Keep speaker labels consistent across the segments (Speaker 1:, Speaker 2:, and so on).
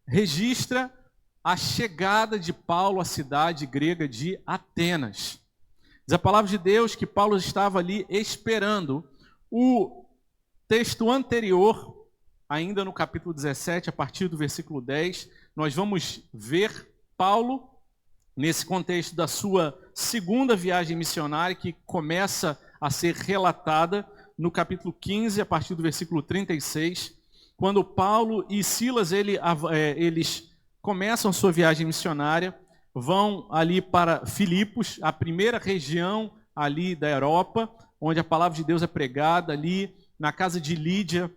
Speaker 1: registra a chegada de Paulo à cidade grega de Atenas. Diz a palavra de Deus que Paulo estava ali esperando. O texto anterior, ainda no capítulo 17, a partir do versículo 10, nós vamos ver Paulo, nesse contexto da sua segunda viagem missionária, que começa a ser relatada no capítulo 15, a partir do versículo 36, quando Paulo e Silas, eles começam sua viagem missionária, vão ali para Filipos, a primeira região ali da Europa, onde a palavra de Deus é pregada, ali na casa de Lídia,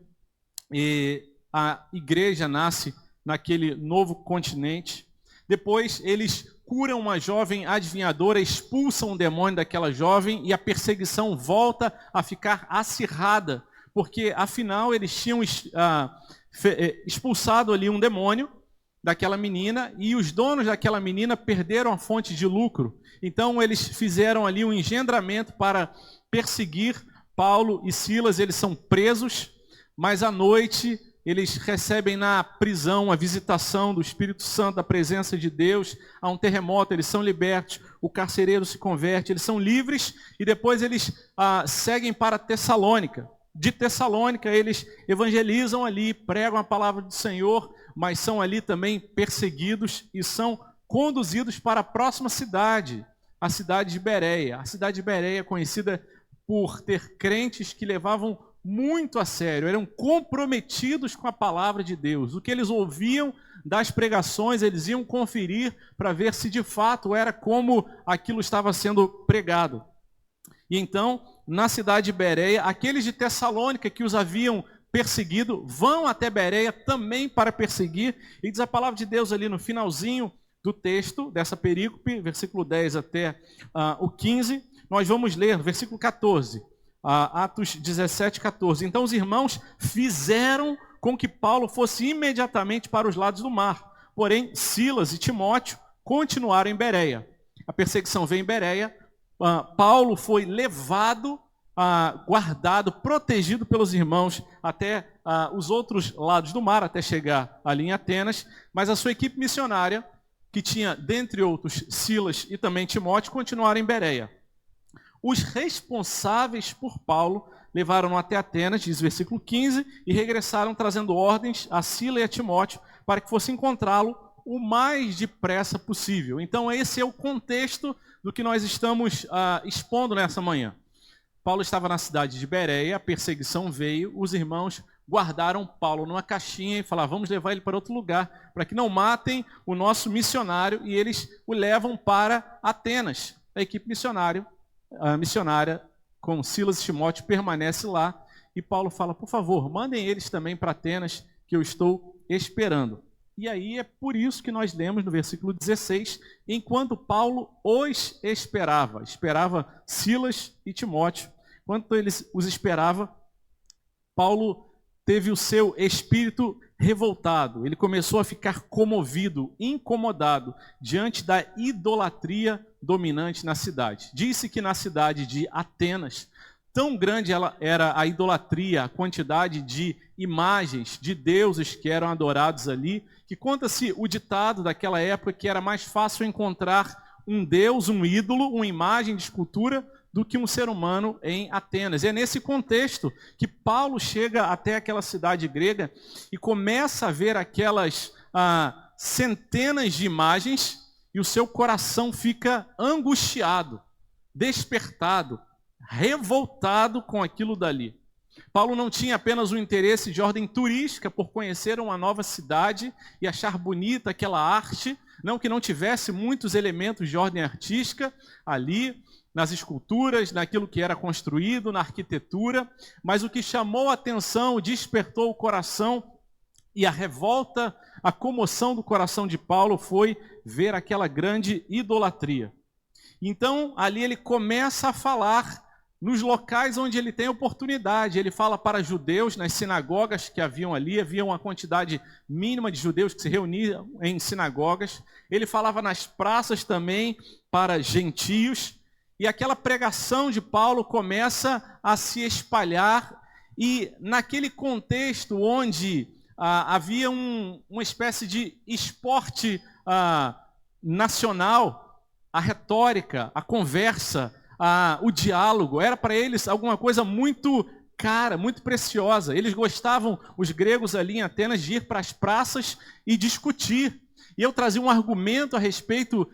Speaker 1: e a igreja nasce naquele novo continente. Depois eles curam uma jovem adivinhadora, expulsam o demônio daquela jovem e a perseguição volta a ficar acirrada, porque afinal eles tinham expulsado ali um demônio daquela menina e os donos daquela menina perderam a fonte de lucro. Então eles fizeram ali um engendramento para perseguir Paulo e Silas. Eles são presos, mas à noite eles recebem na prisão a visitação do Espírito Santo, da presença de Deus. Há um terremoto, eles são libertos, o carcereiro se converte, eles são livres e depois eles seguem para Tessalônica. De Tessalônica eles evangelizam ali, pregam a palavra do Senhor, mas são ali também perseguidos e são conduzidos para a próxima cidade, a cidade de Bereia. A cidade de Bereia é conhecida por ter crentes que levavam muito a sério, eram comprometidos com a palavra de Deus. O que eles ouviam das pregações, eles iam conferir para ver se de fato era como aquilo estava sendo pregado. E então, na cidade de Bereia, aqueles de Tessalônica que os haviam perseguido, vão até Bereia também para perseguir, e diz a palavra de Deus ali no finalzinho do texto, dessa perícope, versículo 10 até o 15, nós vamos ler, versículo 14, Atos 17, 14. Então os irmãos fizeram com que Paulo fosse imediatamente para os lados do mar, porém Silas e Timóteo continuaram em Bereia. A perseguição veio em Bereia, Paulo foi levado, guardado, protegido pelos irmãos até os outros lados do mar, até chegar ali em Atenas, mas a sua equipe missionária, que tinha, dentre outros, Silas e também Timóteo, continuaram em Bereia. Os responsáveis por Paulo levaram-no até Atenas, diz o versículo 15, e regressaram trazendo ordens a Silas e a Timóteo para que fosse encontrá-lo o mais depressa possível. Então esse é o contexto do que nós estamos expondo nessa manhã. Paulo estava na cidade de Bereia, a perseguição veio, os irmãos guardaram Paulo numa caixinha e falaram, vamos levar ele para outro lugar, para que não matem o nosso missionário, e eles o levam para Atenas. A equipe missionária com Silas e Timóteo permanece lá, e Paulo fala, por favor, mandem eles também para Atenas, que eu estou esperando. E aí é por isso que nós lemos no versículo 16, enquanto Paulo os esperava Silas e Timóteo, enquanto eles os esperava, Paulo teve o seu espírito revoltado, ele começou a ficar comovido, incomodado, diante da idolatria dominante na cidade. Disse que na cidade de Atenas, tão grande era a idolatria, a quantidade de imagens de deuses que eram adorados ali, que conta-se o ditado daquela época que era mais fácil encontrar um deus, um ídolo, uma imagem de escultura, do que um ser humano em Atenas. E é nesse contexto que Paulo chega até aquela cidade grega e começa a ver aquelas centenas de imagens e o seu coração fica angustiado, despertado, revoltado com aquilo dali. Paulo não tinha apenas um interesse de ordem turística por conhecer uma nova cidade e achar bonita aquela arte, não que não tivesse muitos elementos de ordem artística ali, nas esculturas, naquilo que era construído, na arquitetura, mas o que chamou a atenção, despertou o coração e a revolta, a comoção do coração de Paulo foi ver aquela grande idolatria. Então, ali ele começa a falar nos locais onde ele tem oportunidade. Ele fala para judeus, nas sinagogas que haviam ali, havia uma quantidade mínima de judeus que se reuniam em sinagogas. Ele falava nas praças também para gentios. E aquela pregação de Paulo começa a se espalhar, e naquele contexto onde havia uma espécie de esporte nacional, a retórica, a conversa, o diálogo. Era para eles alguma coisa muito cara, muito preciosa. Eles gostavam, os gregos ali em Atenas, de ir para as praças e discutir. E eu trazia um argumento a respeito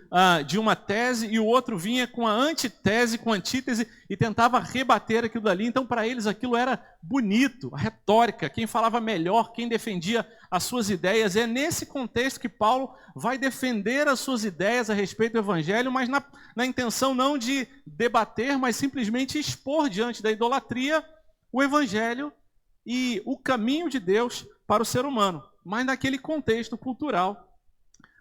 Speaker 1: de uma tese, e o outro vinha com a antitese, com a antítese, e tentava rebater aquilo dali. Então, para eles, aquilo era bonito, a retórica, quem falava melhor, quem defendia as suas ideias. É nesse contexto que Paulo vai defender as suas ideias a respeito do Evangelho, mas na intenção não de debater, mas simplesmente expor diante da idolatria o Evangelho e o caminho de Deus para o ser humano. Mas naquele contexto cultural.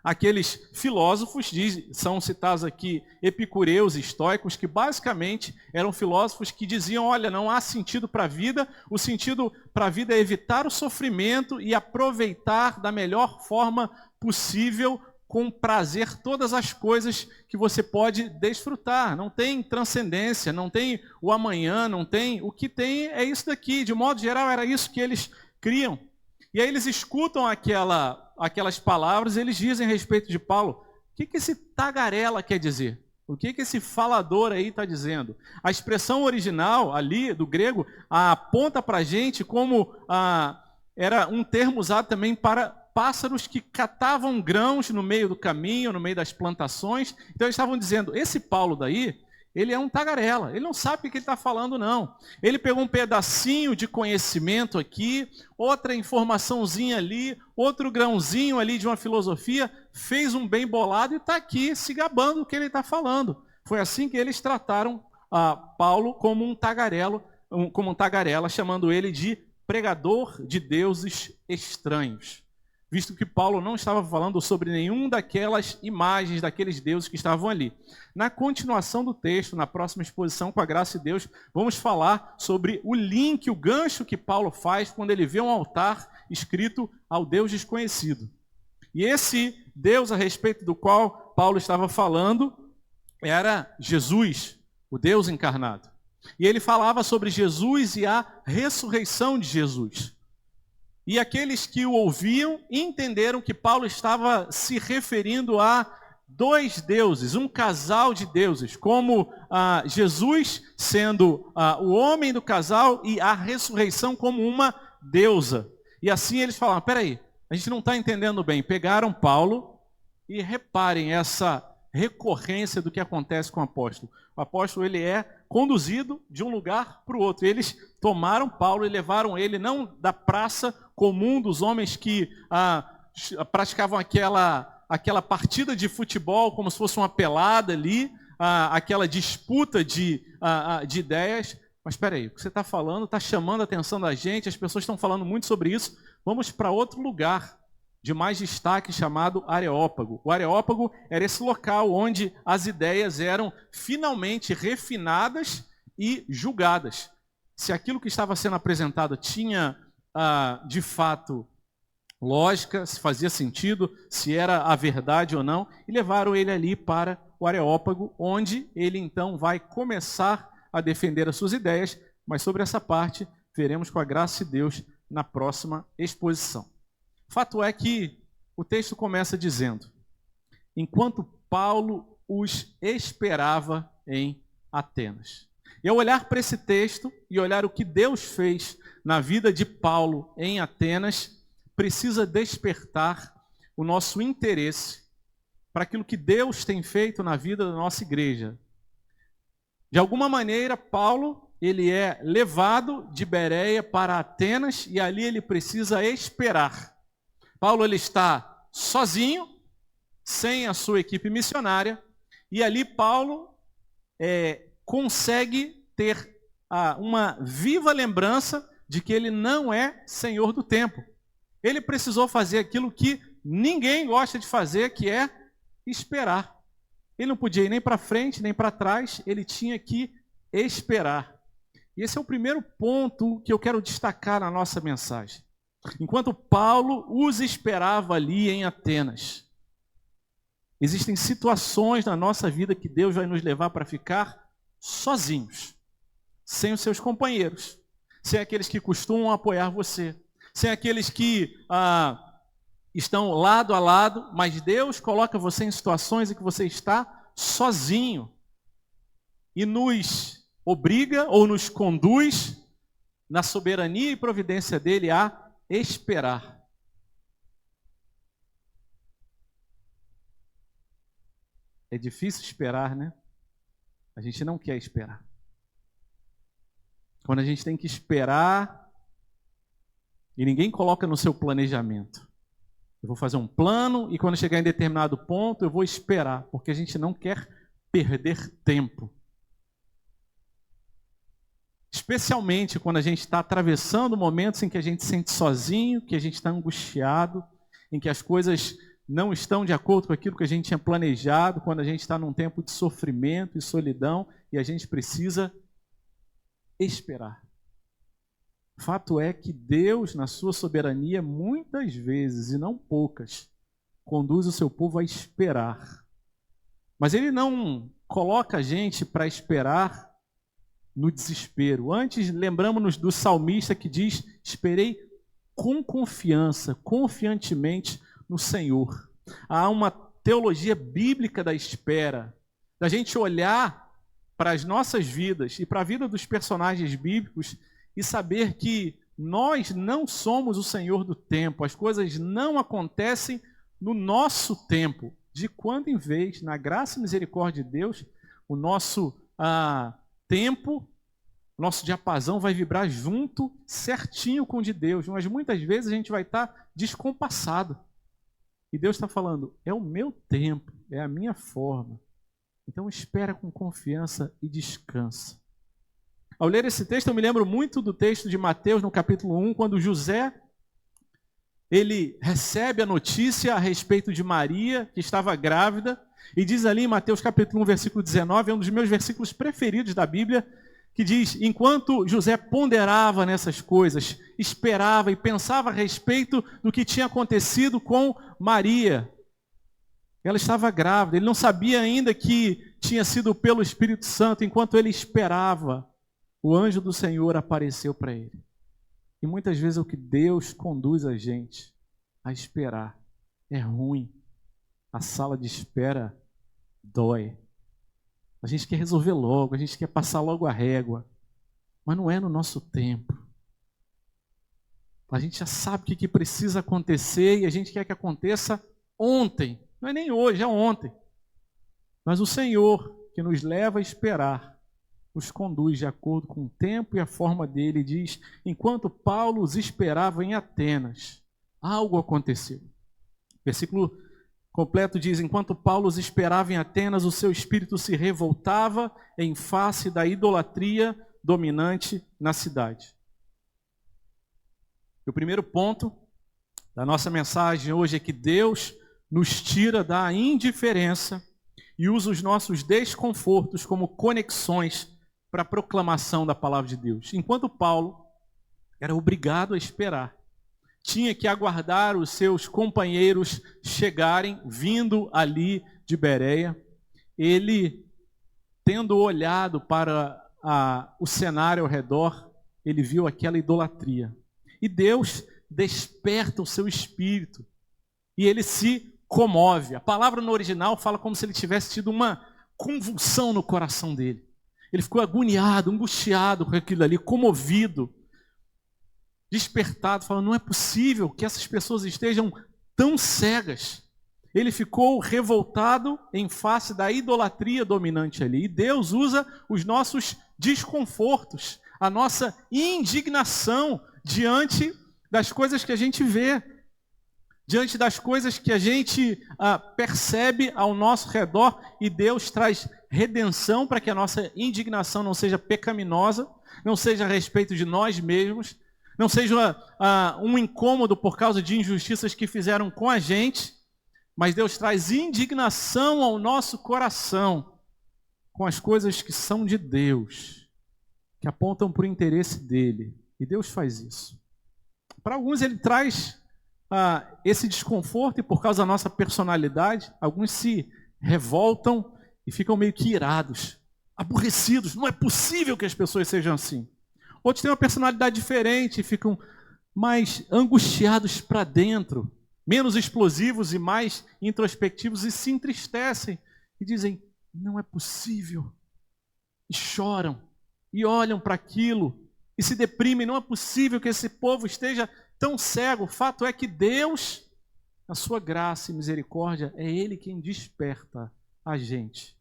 Speaker 1: Aqueles filósofos, são citados aqui epicureus e estoicos, que basicamente eram filósofos que diziam, olha, não há sentido para a vida, o sentido para a vida é evitar o sofrimento e aproveitar da melhor forma possível, com prazer, todas as coisas que você pode desfrutar. Não tem transcendência, não tem o amanhã, não tem... O que tem é isso daqui. De modo geral, era isso que eles criam. E aí eles escutam aquelas palavras, eles dizem a respeito de Paulo, o que esse tagarela quer dizer? O que esse falador aí está dizendo? A expressão original ali, do grego, aponta para a gente como era um termo usado também para pássaros que catavam grãos no meio do caminho, no meio das plantações. Então eles estavam dizendo, esse Paulo daí, ele é um tagarela, ele não sabe o que ele está falando, não. Ele pegou um pedacinho de conhecimento aqui, outra informaçãozinha ali, outro grãozinho ali de uma filosofia, fez um bem bolado e está aqui se gabando do que ele está falando. Foi assim que eles trataram Paulo como um tagarela, chamando ele de pregador de deuses estranhos. Visto que Paulo não estava falando sobre nenhum daquelas imagens, daqueles deuses que estavam ali. Na continuação do texto, na próxima exposição, com a graça de Deus, vamos falar sobre o link, o gancho que Paulo faz quando ele vê um altar escrito ao Deus desconhecido. E esse Deus a respeito do qual Paulo estava falando era Jesus, o Deus encarnado. E ele falava sobre Jesus e a ressurreição de Jesus. E aqueles que o ouviam entenderam que Paulo estava se referindo a dois deuses, um casal de deuses, como Jesus sendo o homem do casal e a ressurreição como uma deusa. E assim eles falaram, peraí, a gente não está entendendo bem. Pegaram Paulo e reparem essa recorrência do que acontece com o apóstolo. O apóstolo ele é conduzido de um lugar para o outro. Eles tomaram Paulo e levaram ele não da praça comum dos homens que praticavam aquela partida de futebol como se fosse uma pelada ali, aquela disputa de ideias. Mas espera aí, o que você está falando está chamando a atenção da gente, as pessoas estão falando muito sobre isso. Vamos para outro lugar de mais destaque chamado Areópago. O Areópago era esse local onde as ideias eram finalmente refinadas e julgadas. Se aquilo que estava sendo apresentado tinha, de fato, lógica, se fazia sentido, se era a verdade ou não, e levaram ele ali para o Areópago, onde ele então vai começar a defender as suas ideias, mas sobre essa parte veremos com a graça de Deus na próxima exposição. Fato é que o texto começa dizendo, enquanto Paulo os esperava em Atenas. E ao olhar para esse texto e olhar o que Deus fez na vida de Paulo em Atenas, precisa despertar o nosso interesse para aquilo que Deus tem feito na vida da nossa igreja. De alguma maneira, Paulo ele é levado de Bereia para Atenas e ali ele precisa esperar. Paulo ele está sozinho, sem a sua equipe missionária, e ali Paulo consegue ter uma viva lembrança de que ele não é senhor do tempo. Ele precisou fazer aquilo que ninguém gosta de fazer, que é esperar. Ele não podia ir nem para frente, nem para trás, ele tinha que esperar. E esse é o primeiro ponto que eu quero destacar na nossa mensagem. Enquanto Paulo os esperava ali em Atenas, existem situações na nossa vida que Deus vai nos levar para ficar sozinhos, sem os seus companheiros, sem aqueles que costumam apoiar você, sem aqueles que estão lado a lado, mas Deus coloca você em situações em que você está sozinho e nos obriga ou nos conduz na soberania e providência dele a esperar. É difícil esperar, né? A gente não quer esperar. Quando a gente tem que esperar, e ninguém coloca no seu planejamento. Eu vou fazer um plano e quando chegar em determinado ponto eu vou esperar, porque a gente não quer perder tempo. Especialmente quando a gente está atravessando momentos em que a gente se sente sozinho, que a gente está angustiado, em que as coisas não estão de acordo com aquilo que a gente tinha planejado, quando a gente está num tempo de sofrimento e solidão e a gente precisa esperar. Fato é que Deus, na sua soberania, muitas vezes, e não poucas, conduz o seu povo a esperar. Mas Ele não coloca a gente para esperar no desespero. Antes, lembramos-nos do salmista que diz: esperei com confiança, confiantemente no Senhor. Há uma teologia bíblica da espera, da gente olhar para as nossas vidas e para a vida dos personagens bíblicos e saber que nós não somos o Senhor do tempo, as coisas não acontecem no nosso tempo. De quando em vez, na graça e misericórdia de Deus, o nosso tempo, nosso diapasão vai vibrar junto, certinho com o de Deus, mas muitas vezes a gente vai estar descompassado. E Deus está falando: é o meu tempo, é a minha forma. Então espera com confiança e descansa. Ao ler esse texto, eu me lembro muito do texto de Mateus, no capítulo 1, quando José, ele recebe a notícia a respeito de Maria, que estava grávida, e diz ali em Mateus capítulo 1, versículo 19, é um dos meus versículos preferidos da Bíblia, que diz: enquanto José ponderava nessas coisas, esperava e pensava a respeito do que tinha acontecido com Maria, ela estava grávida, ele não sabia ainda que tinha sido pelo Espírito Santo. Enquanto ele esperava, o anjo do Senhor apareceu para ele. E muitas vezes é o que Deus conduz a gente a esperar. É ruim. A sala de espera dói. A gente quer resolver logo, a gente quer passar logo a régua. Mas não é no nosso tempo. A gente já sabe o que precisa acontecer e a gente quer que aconteça ontem. Não é nem hoje, é ontem. Mas o Senhor, que nos leva a esperar, os conduz de acordo com o tempo e a forma dele. Diz: enquanto Paulo os esperava em Atenas, algo aconteceu. Versículo completo diz: enquanto Paulo os esperava em Atenas, o seu espírito se revoltava em face da idolatria dominante na cidade. E o primeiro ponto da nossa mensagem hoje é que Deus nos tira da indiferença e usa os nossos desconfortos como conexões para a proclamação da palavra de Deus. Enquanto Paulo era obrigado a esperar, tinha que aguardar os seus companheiros chegarem, vindo ali de Bereia, ele, tendo olhado para o cenário ao redor, ele viu aquela idolatria. E Deus desperta o seu espírito e ele se comove. A palavra no original fala como se ele tivesse tido uma convulsão no coração dele. Ele ficou agoniado, angustiado com aquilo ali, comovido, despertado, falando: não é possível que essas pessoas estejam tão cegas. Ele ficou revoltado em face da idolatria dominante ali. E Deus usa os nossos desconfortos, a nossa indignação diante das coisas que a gente vê, diante das coisas que a gente percebe ao nosso redor, e Deus traz redenção para que a nossa indignação não seja pecaminosa, não seja a respeito de nós mesmos, não seja um incômodo por causa de injustiças que fizeram com a gente, mas Deus traz indignação ao nosso coração com as coisas que são de Deus, que apontam para o interesse dele, e Deus faz isso. Para alguns ele traz esse desconforto, e por causa da nossa personalidade, alguns se revoltam e ficam meio que irados, aborrecidos. Não é possível que as pessoas sejam assim. Outros têm uma personalidade diferente e ficam mais angustiados para dentro, menos explosivos e mais introspectivos, e se entristecem e dizem: não é possível. E choram, e olham para aquilo, e se deprimem. Não é possível que esse povo esteja tão cego. O fato é que Deus, na sua graça e misericórdia, é Ele quem desperta a gente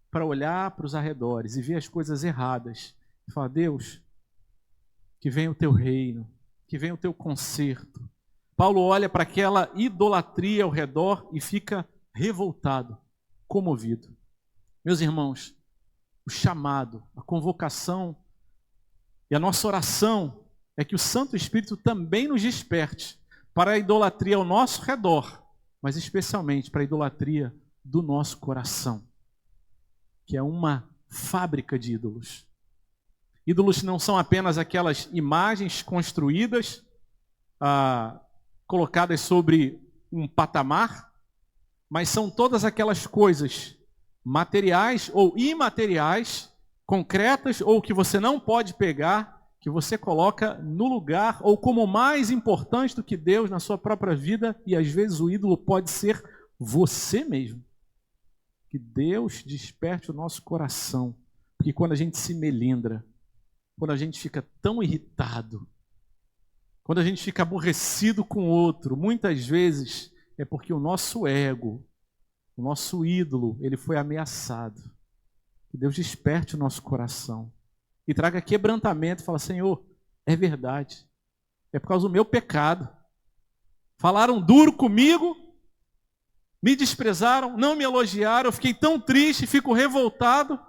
Speaker 1: para olhar para os arredores e ver as coisas erradas. E falar: Deus, que venha o teu reino, que venha o teu conserto. Paulo olha para aquela idolatria ao redor e fica revoltado, comovido. Meus irmãos, o chamado, a convocação e a nossa oração é que o Santo Espírito também nos desperte para a idolatria ao nosso redor, mas especialmente para a idolatria do nosso coração, que é uma fábrica de ídolos. Ídolos não são apenas aquelas imagens construídas, colocadas sobre um patamar, mas são todas aquelas coisas materiais ou imateriais, concretas ou que você não pode pegar, que você coloca no lugar ou como mais importante do que Deus na sua própria vida, e às vezes o ídolo pode ser você mesmo. Que Deus desperte o nosso coração, porque quando a gente se melindra, quando a gente fica tão irritado, quando a gente fica aborrecido com o outro, muitas vezes é porque o nosso ego, o nosso ídolo, ele foi ameaçado. Que Deus desperte o nosso coração e traga quebrantamento e fala: Senhor, é verdade, é por causa do meu pecado. Falaram duro comigo, me desprezaram, não me elogiaram, eu fiquei tão triste, fico revoltado.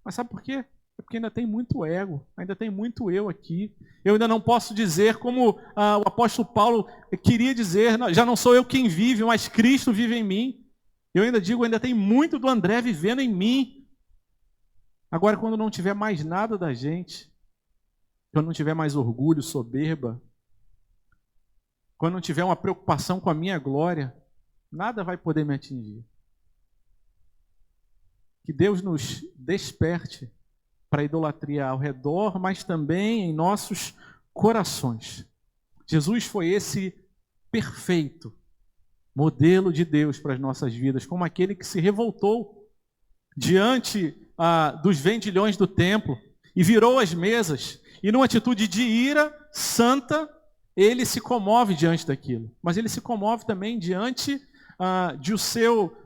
Speaker 1: Mas sabe por quê? É porque ainda tem muito ego, ainda tem muito eu aqui. Eu ainda não posso dizer como o apóstolo Paulo queria dizer: já não sou eu quem vive, mas Cristo vive em mim. Eu ainda digo, ainda tem muito do André vivendo em mim. Agora, quando não tiver mais nada da gente, quando não tiver mais orgulho, soberba, quando não tiver uma preocupação com a minha glória, nada vai poder me atingir. Que Deus nos desperte para a idolatria ao redor, mas também em nossos corações. Jesus foi esse perfeito modelo de Deus para as nossas vidas, como aquele que se revoltou diante dos vendilhões do templo e virou as mesas, e numa atitude de ira santa, ele se comove diante daquilo, mas ele se comove também diante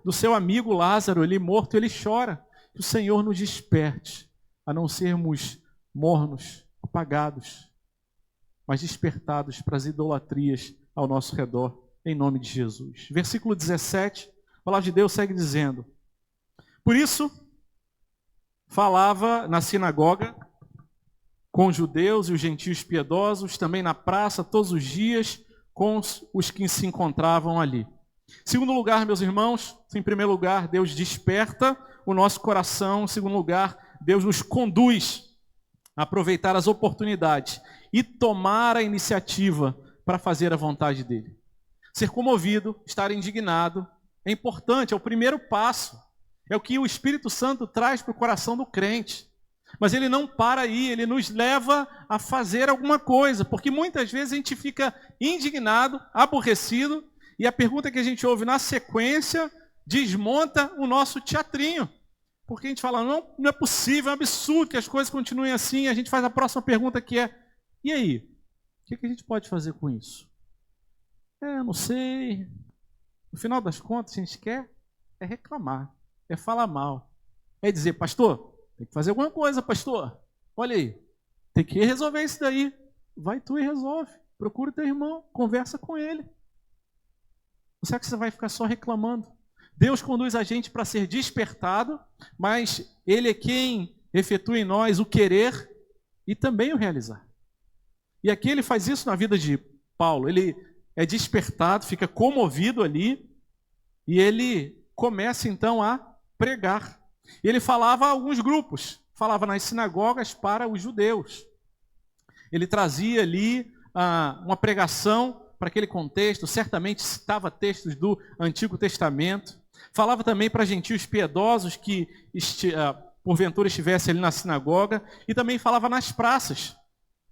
Speaker 1: do seu amigo Lázaro, ele morto, ele chora. Que o Senhor nos desperte a não sermos mornos, apagados, mas despertados para as idolatrias ao nosso redor, em nome de Jesus. Versículo 17, a palavra de Deus segue dizendo: por isso, falava na sinagoga com os judeus e os gentios piedosos, também na praça, todos os dias, com os que se encontravam ali. Segundo lugar, meus irmãos, em primeiro lugar, Deus desperta o nosso coração. Em segundo lugar, Deus nos conduz a aproveitar as oportunidades e tomar a iniciativa para fazer a vontade dele. Ser comovido, estar indignado, é importante, é o primeiro passo. É o que o Espírito Santo traz para o coração do crente. Mas ele não para aí, ele nos leva a fazer alguma coisa, porque muitas vezes a gente fica indignado, aborrecido, e a pergunta que a gente ouve na sequência desmonta o nosso teatrinho. Porque a gente fala: não é possível, é um absurdo que as coisas continuem assim. E a gente faz a próxima pergunta, que é: e aí? O que a gente pode fazer com isso? Eu não sei. No final das contas, a gente quer reclamar, é falar mal. É dizer: pastor, tem que fazer alguma coisa, pastor. Olha aí, tem que resolver isso daí. Vai tu e resolve. Procura o teu irmão, conversa com ele. Não será que você vai ficar só reclamando? Deus conduz a gente para ser despertado, mas Ele é quem efetua em nós o querer e também o realizar. E aqui Ele faz isso na vida de Paulo. Ele é despertado, fica comovido ali, e ele começa então a pregar. Ele falava a alguns grupos, falava nas sinagogas para os judeus. Ele trazia ali uma pregação para aquele contexto, certamente citava textos do Antigo Testamento. Falava também para gentios piedosos que porventura estivessem ali na sinagoga, e também falava nas praças,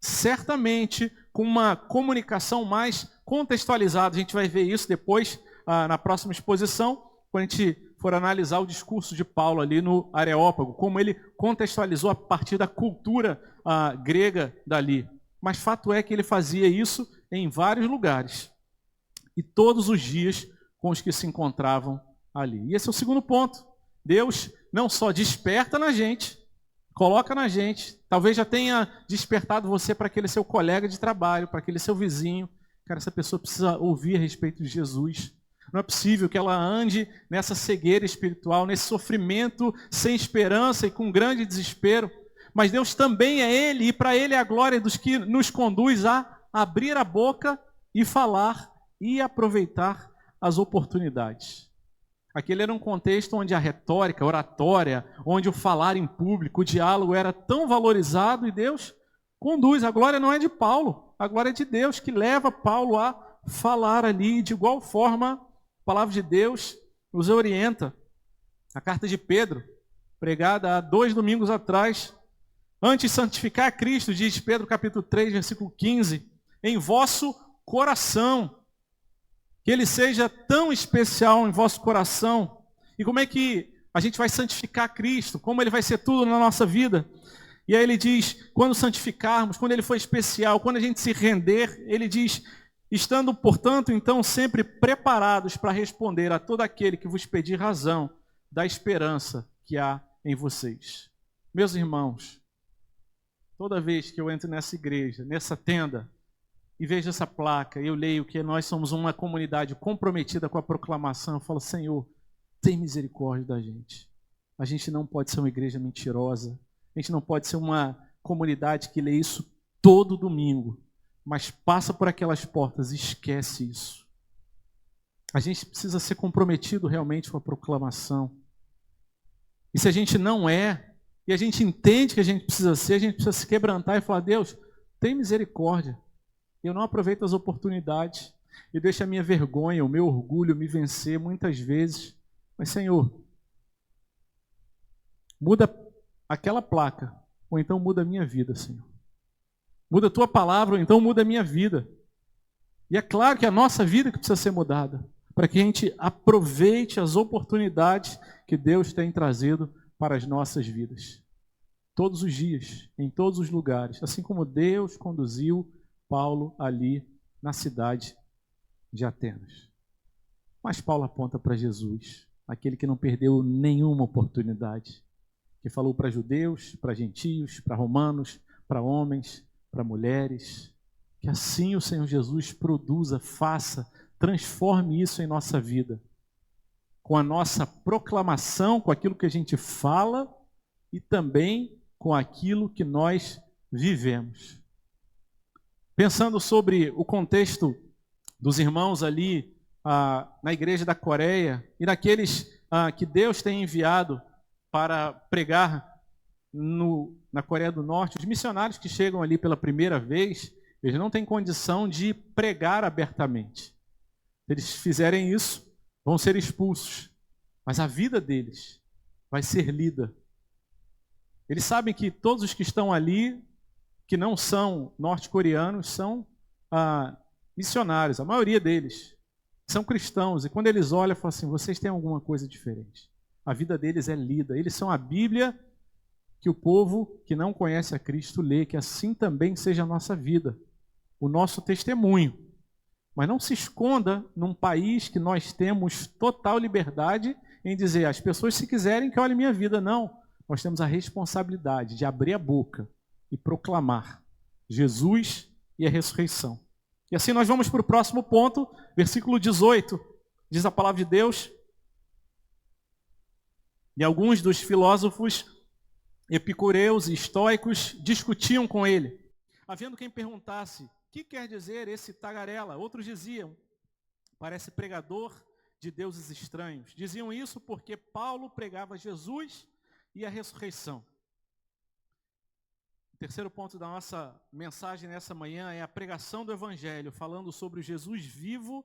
Speaker 1: certamente com uma comunicação mais contextualizada. A gente vai ver isso depois na próxima exposição, quando a gente for analisar o discurso de Paulo ali no Areópago, como ele contextualizou a partir da cultura grega dali. Mas fato é que ele fazia isso em vários lugares e todos os dias com os que se encontravam ali. E esse é o segundo ponto. Deus não só desperta na gente, coloca na gente, talvez já tenha despertado você para aquele seu colega de trabalho, para aquele seu vizinho. Cara, essa pessoa precisa ouvir a respeito de Jesus. Não é possível que ela ande nessa cegueira espiritual, nesse sofrimento sem esperança e com grande desespero. Mas Deus também é Ele, e para Ele é a glória dos que nos conduz a abrir a boca e falar e aproveitar as oportunidades. Aquele era um contexto onde a retórica, a oratória, onde o falar em público, o diálogo era tão valorizado, e Deus conduz. A glória não é de Paulo, a glória é de Deus, que leva Paulo a falar ali. De igual forma, a palavra de Deus nos orienta. A carta de Pedro, pregada há 2 domingos atrás: antes santificar a Cristo, diz Pedro capítulo 3, versículo 15, em vosso coração, que Ele seja tão especial em vosso coração. E como é que a gente vai santificar Cristo? Como Ele vai ser tudo na nossa vida? E aí ele diz, quando santificarmos, quando Ele for especial, quando a gente se render, Ele diz, estando, portanto, então sempre preparados para responder a todo aquele que vos pedir razão da esperança que há em vocês. Meus irmãos, toda vez que eu entro nessa igreja, nessa tenda, e vejo essa placa, eu leio que nós somos uma comunidade comprometida com a proclamação, eu falo, Senhor, tem misericórdia da gente. A gente não pode ser uma igreja mentirosa, a gente não pode ser uma comunidade que lê isso todo domingo, mas passa por aquelas portas e esquece isso. A gente precisa ser comprometido realmente com a proclamação. E se a gente não é, e a gente entende que a gente precisa ser, a gente precisa se quebrantar e falar, Deus, tem misericórdia. Eu não aproveito as oportunidades, eu deixo a minha vergonha, o meu orgulho me vencer muitas vezes. Mas, Senhor, muda aquela placa, ou então muda a minha vida, Senhor. Muda a Tua palavra, ou então muda a minha vida. E é claro que é a nossa vida que precisa ser mudada, para que a gente aproveite as oportunidades que Deus tem trazido para as nossas vidas. Todos os dias, em todos os lugares, assim como Deus conduziu Paulo ali na cidade de Atenas. Mas Paulo aponta para Jesus, aquele que não perdeu nenhuma oportunidade, que falou para judeus, para gentios, para romanos, para homens, para mulheres, que assim o Senhor Jesus produza, faça, transforme isso em nossa vida, com a nossa proclamação, com aquilo que a gente fala e também com aquilo que nós vivemos. Pensando sobre o contexto dos irmãos ali na igreja da Coreia e naqueles que Deus tem enviado para pregar na Coreia do Norte, os missionários que chegam ali pela primeira vez, eles não têm condição de pregar abertamente. Se eles fizerem isso, vão ser expulsos. Mas a vida deles vai ser lida. Eles sabem que todos os que estão ali, que não são norte-coreanos, são missionários, a maioria deles são cristãos, e quando eles olham, falam assim, vocês têm alguma coisa diferente. A vida deles é lida, eles são a Bíblia que o povo que não conhece a Cristo lê, que assim também seja a nossa vida, o nosso testemunho. Mas não se esconda num país que nós temos total liberdade em dizer, as pessoas se quiserem que olhem minha vida, não. Nós temos a responsabilidade de abrir a boca e proclamar Jesus e a ressurreição. E assim nós vamos para o próximo ponto, versículo 18, diz a palavra de Deus, e alguns dos filósofos epicureus e estoicos discutiam com ele, havendo quem perguntasse, o que quer dizer esse tagarela? Outros diziam, parece pregador de deuses estranhos. Diziam isso porque Paulo pregava Jesus e a ressurreição. O terceiro ponto da nossa mensagem nessa manhã é a pregação do Evangelho, falando sobre o Jesus vivo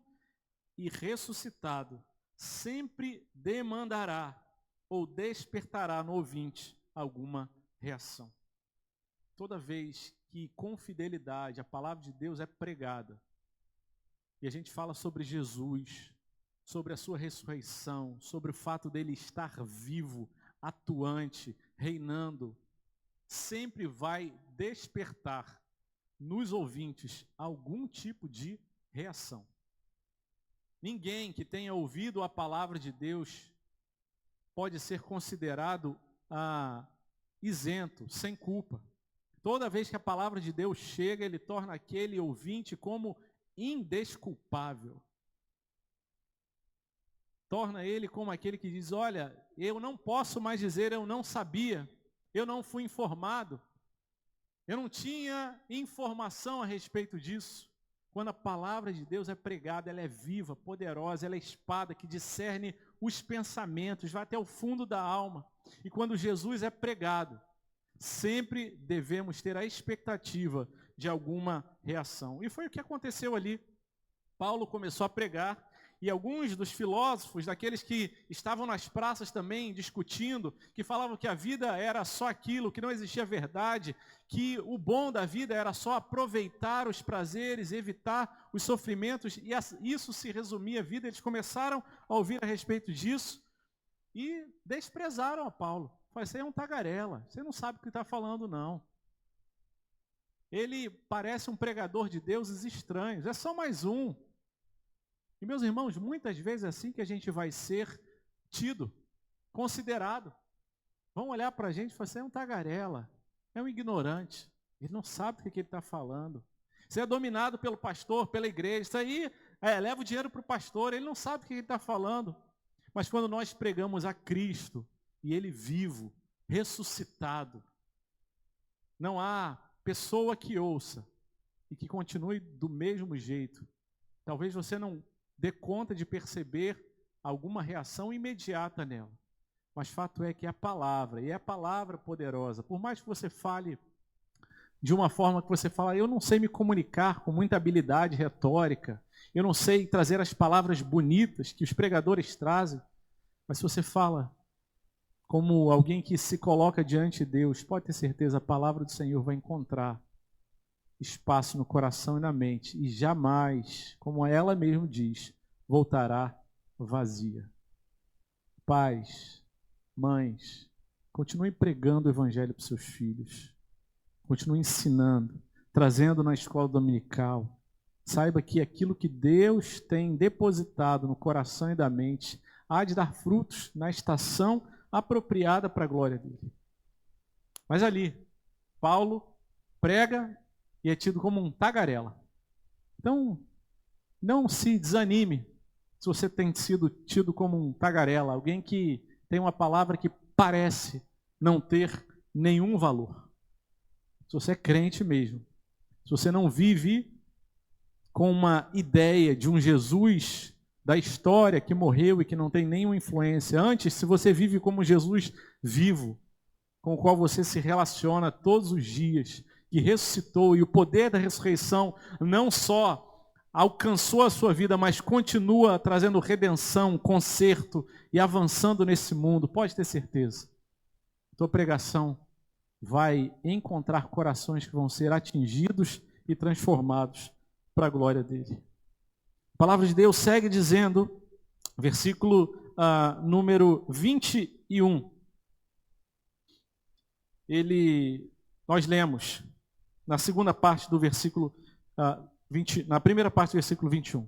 Speaker 1: e ressuscitado. Sempre demandará ou despertará no ouvinte alguma reação. Toda vez que com fidelidade a palavra de Deus é pregada, e a gente fala sobre Jesus, sobre a sua ressurreição, sobre o fato dele estar vivo, atuante, reinando, sempre vai despertar nos ouvintes algum tipo de reação. Ninguém que tenha ouvido a palavra de Deus pode ser considerado isento, sem culpa. Toda vez que a palavra de Deus chega, ele torna aquele ouvinte como indesculpável. Torna ele como aquele que diz, olha, eu não posso mais dizer eu não sabia, eu não fui informado, eu não tinha informação a respeito disso. Quando a palavra de Deus é pregada, ela é viva, poderosa, ela é espada que discerne os pensamentos, vai até o fundo da alma. E quando Jesus é pregado, sempre devemos ter a expectativa de alguma reação. E foi o que aconteceu ali. Paulo começou a pregar, e alguns dos filósofos, daqueles que estavam nas praças também discutindo, que falavam que a vida era só aquilo, que não existia verdade, que o bom da vida era só aproveitar os prazeres, evitar os sofrimentos, e isso se resumia a vida. Eles começaram a ouvir a respeito disso e desprezaram a Paulo. Falaram, você é um tagarela, você não sabe o que está falando não. Ele parece um pregador de deuses estranhos, é só mais um. E meus irmãos, muitas vezes é assim que a gente vai ser tido, considerado. Vão olhar para a gente e falar, você é um tagarela, é um ignorante, ele não sabe o que ele está falando. Você é dominado pelo pastor, pela igreja, isso aí leva o dinheiro para o pastor, ele não sabe o que ele está falando. Mas quando nós pregamos a Cristo, e ele vivo, ressuscitado, não há pessoa que ouça e que continue do mesmo jeito. Talvez você não dê conta de perceber alguma reação imediata nela. Mas fato é que é a palavra, e é a palavra poderosa. Por mais que você fale de uma forma que você fala, eu não sei me comunicar com muita habilidade retórica, eu não sei trazer as palavras bonitas que os pregadores trazem, mas se você fala como alguém que se coloca diante de Deus, pode ter certeza, a palavra do Senhor vai encontrar espaço no coração e na mente, e jamais, como ela mesma diz, voltará vazia. Pais, mães, continuem pregando o evangelho para os seus filhos, continuem ensinando, trazendo na escola dominical. Saiba que aquilo que Deus tem depositado no coração e da mente há de dar frutos na estação apropriada para a glória dele. Mas ali, Paulo prega e é tido como um tagarela. Então, não se desanime se você tem sido tido como um tagarela, alguém que tem uma palavra que parece não ter nenhum valor. Se você é crente mesmo, se você não vive com uma ideia de um Jesus da história que morreu e que não tem nenhuma influência. Antes, se você vive como Jesus vivo, com o qual você se relaciona todos os dias, que ressuscitou, e o poder da ressurreição não só alcançou a sua vida, mas continua trazendo redenção, conserto e avançando nesse mundo, pode ter certeza. Tua pregação vai encontrar corações que vão ser atingidos e transformados para a glória dele. A palavra de Deus segue dizendo, versículo número 21. Nós lemos na segunda parte do versículo 20, na primeira parte do versículo 21.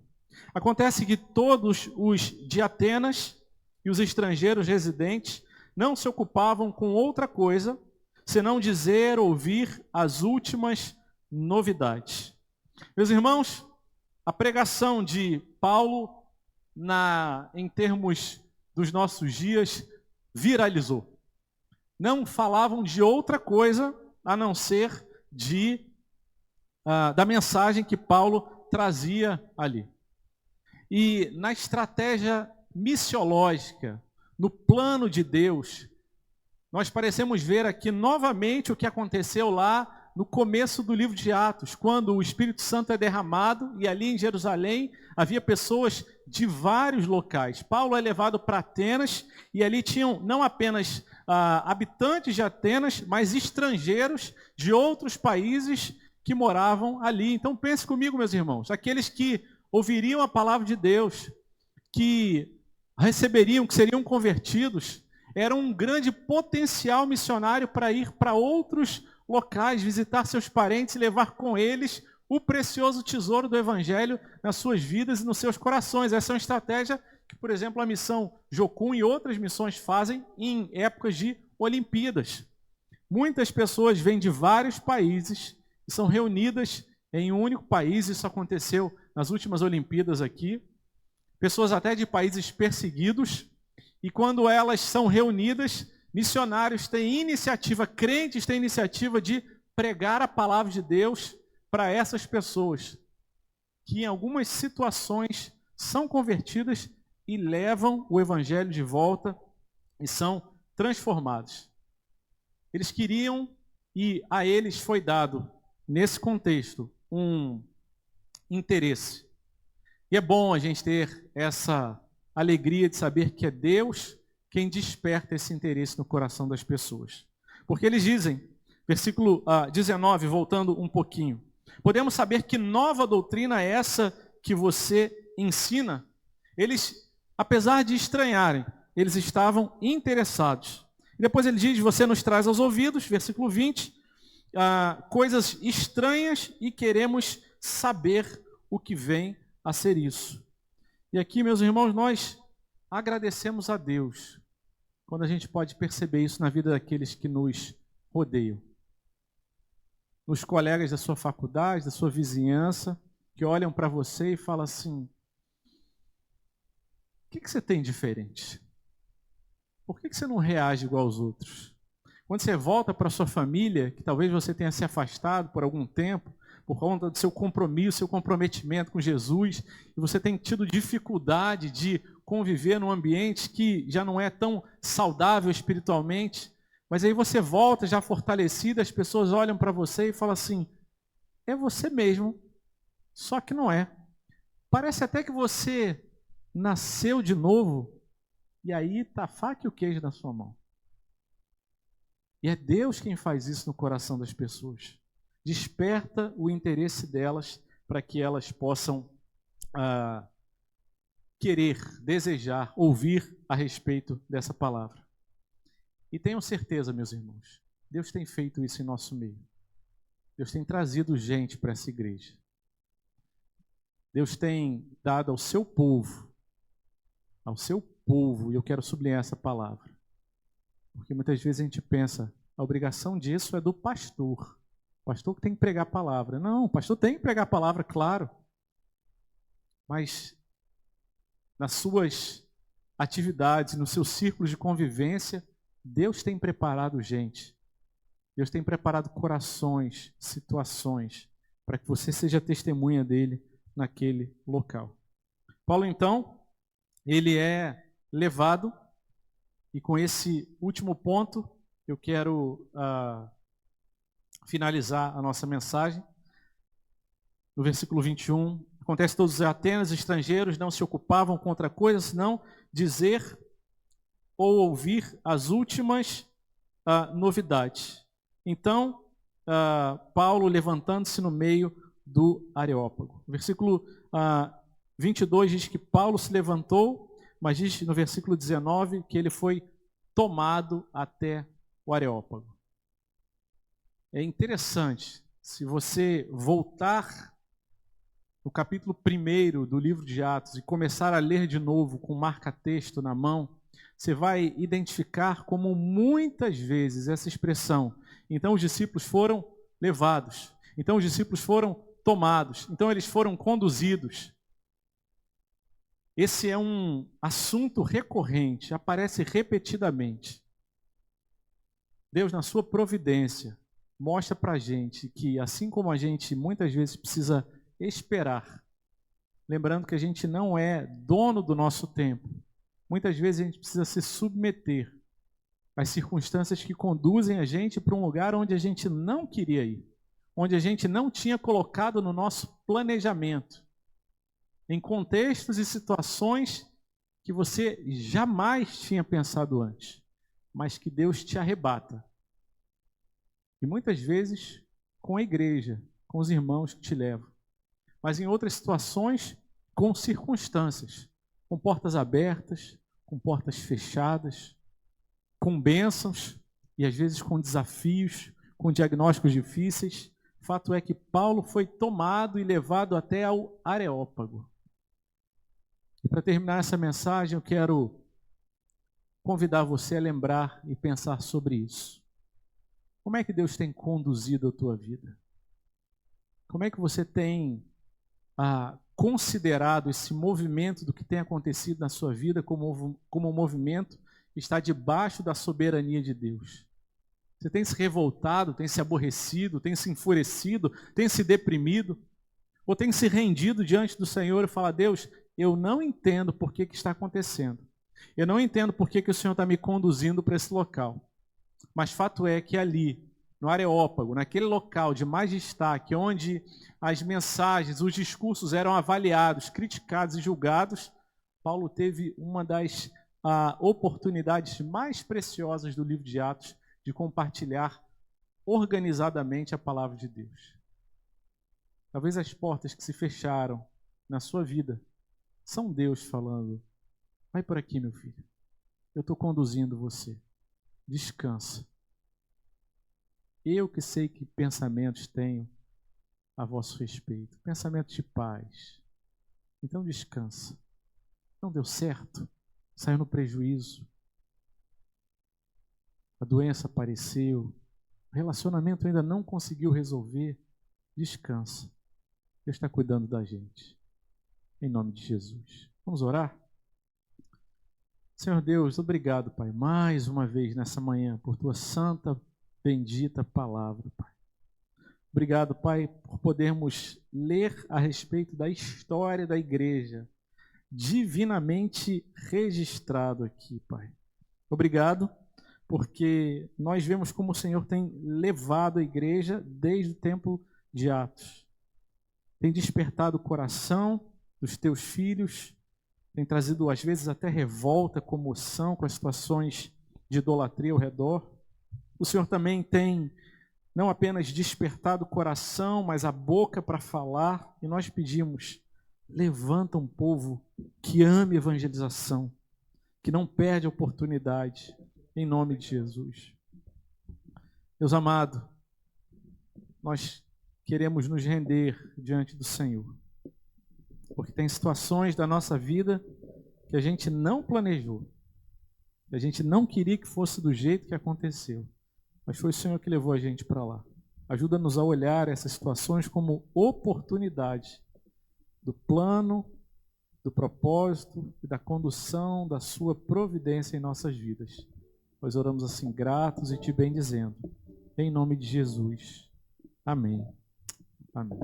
Speaker 1: Acontece que todos os de Atenas e os estrangeiros residentes não se ocupavam com outra coisa, senão dizer, ouvir as últimas novidades. Meus irmãos, a pregação de Paulo, em termos dos nossos dias, viralizou. Não falavam de outra coisa a não ser da mensagem que Paulo trazia ali. E na estratégia missiológica, no plano de Deus, nós parecemos ver aqui novamente o que aconteceu lá no começo do livro de Atos, quando o Espírito Santo é derramado, e ali em Jerusalém havia pessoas de vários locais. Paulo é levado para Atenas, e ali tinham não apenas habitantes de Atenas, mas estrangeiros de outros países que moravam ali. Então pense comigo, meus irmãos, aqueles que ouviriam a palavra de Deus, que receberiam, que seriam convertidos, era um grande potencial missionário para ir para outros locais, visitar seus parentes e levar com eles o precioso tesouro do Evangelho nas suas vidas e nos seus corações. Essa é uma estratégia que, por exemplo, a missão Jocum e outras missões fazem em épocas de Olimpíadas. Muitas pessoas vêm de vários países e são reunidas em um único país. Isso aconteceu nas últimas Olimpíadas aqui. Pessoas até de países perseguidos. E quando elas são reunidas, missionários têm iniciativa, crentes têm iniciativa de pregar a palavra de Deus para essas pessoas, que em algumas situações são convertidas e levam o Evangelho de volta e são transformados. Eles queriam, e a eles foi dado, nesse contexto, um interesse. E é bom a gente ter essa alegria de saber que é Deus quem desperta esse interesse no coração das pessoas. Porque eles dizem, versículo 19, voltando um pouquinho, podemos saber que nova doutrina é essa que você ensina? Eles, apesar de estranharem, eles estavam interessados. E depois ele diz, você nos traz aos ouvidos, versículo 20, coisas estranhas e queremos saber o que vem a ser isso. E aqui, meus irmãos, nós agradecemos a Deus quando a gente pode perceber isso na vida daqueles que nos rodeiam. Nos colegas da sua faculdade, da sua vizinhança, que olham para você e falam assim, o que você tem diferente? Por que você não reage igual aos outros? Quando você volta para a sua família, que talvez você tenha se afastado por algum tempo, por conta do seu compromisso, seu comprometimento com Jesus, e você tem tido dificuldade de conviver num ambiente que já não é tão saudável espiritualmente, mas aí você volta já fortalecido, as pessoas olham para você e falam assim, é você mesmo, só que não é. Parece até que você nasceu de novo, e aí está a faca e o queijo na sua mão. E é Deus quem faz isso no coração das pessoas. Desperta o interesse delas para que elas possam querer, desejar, ouvir a respeito dessa palavra. E tenham certeza, meus irmãos, Deus tem feito isso em nosso meio. Deus tem trazido gente para essa igreja. Deus tem dado ao seu povo, e eu quero sublinhar essa palavra, porque muitas vezes a gente pensa, a obrigação disso é do pastor. O pastor que tem que pregar a palavra. Não, o pastor tem que pregar a palavra, claro. Mas nas suas atividades, nos seus círculos de convivência, Deus tem preparado gente. Deus tem preparado corações, situações, para que você seja testemunha dele naquele local. Paulo, então, ele é levado, e com esse último ponto, eu quero finalizar a nossa mensagem. No versículo 21, acontece todos os Atenas, estrangeiros, não se ocupavam com outra coisa, senão dizer ou ouvir as últimas novidades. Então, Paulo levantando-se no meio do Areópago. O versículo 22 diz que Paulo se levantou, mas diz no versículo 19 que ele foi tomado até o Areópago. É interessante, se você voltar no capítulo 1 do livro de Atos e começar a ler de novo com marca-texto na mão, você vai identificar como muitas vezes essa expressão, então os discípulos foram levados, então os discípulos foram tomados, então eles foram conduzidos. Esse é um assunto recorrente, aparece repetidamente. Deus, na sua providência, mostra para a gente que, assim como a gente muitas vezes precisa esperar, lembrando que a gente não é dono do nosso tempo, muitas vezes a gente precisa se submeter às circunstâncias que conduzem a gente para um lugar onde a gente não queria ir, onde a gente não tinha colocado no nosso planejamento, em contextos e situações que você jamais tinha pensado antes. mas que Deus te arrebata. E muitas vezes com a igreja, com os irmãos que te levam. Mas em outras situações, com circunstâncias, com portas abertas, com portas fechadas, com bênçãos e às vezes com desafios, com diagnósticos difíceis. Fato é que Paulo foi tomado e levado até ao Areópago. E para terminar essa mensagem, eu quero convidar você a lembrar e pensar sobre isso. Como é que Deus tem conduzido a tua vida? Como é que você tem considerado esse movimento do que tem acontecido na sua vida como um movimento que está debaixo da soberania de Deus? Você tem se revoltado, tem se aborrecido, tem se enfurecido, tem se deprimido? Ou tem se rendido diante do Senhor e falar: Deus, eu não entendo por que está acontecendo. Eu não entendo por que o Senhor está me conduzindo para esse local. Mas fato é que ali, no Areópago, naquele local de mais destaque, onde as mensagens, os discursos eram avaliados, criticados e julgados, Paulo teve uma das oportunidades mais preciosas do livro de Atos de compartilhar organizadamente a palavra de Deus. Talvez as portas que se fecharam na sua vida são Deus falando: vai por aqui, meu filho, eu estou conduzindo você, descansa. Eu que sei que pensamentos tenho a vosso respeito, pensamentos de paz. Então descansa. Não deu certo, saiu no prejuízo. A doença apareceu, o relacionamento ainda não conseguiu resolver. Descansa. Deus está cuidando da gente. Em nome de Jesus. Vamos orar? Senhor Deus, obrigado, Pai, mais uma vez nessa manhã, por Tua santa, bendita palavra, Pai. Obrigado, Pai, por podermos ler a respeito da história da igreja, divinamente registrado aqui, Pai. Obrigado, porque nós vemos como o Senhor tem levado a igreja desde o tempo de Atos. Tem despertado o coração dos Teus filhos, tem trazido às vezes até revolta, comoção com as situações de idolatria ao redor. O Senhor também tem não apenas despertado o coração, mas a boca para falar, e nós pedimos: levanta um povo que ame evangelização, que não perde a oportunidade, em nome de Jesus. Deus amado, nós queremos nos render diante do Senhor, porque tem situações da nossa vida que a gente não planejou, que a gente não queria que fosse do jeito que aconteceu, mas foi o Senhor que levou a gente para lá. Ajuda-nos a olhar essas situações como oportunidade do plano, do propósito e da condução da Sua providência em nossas vidas. Nós oramos assim, gratos e Te bendizendo. Em nome de Jesus. Amém. Amém.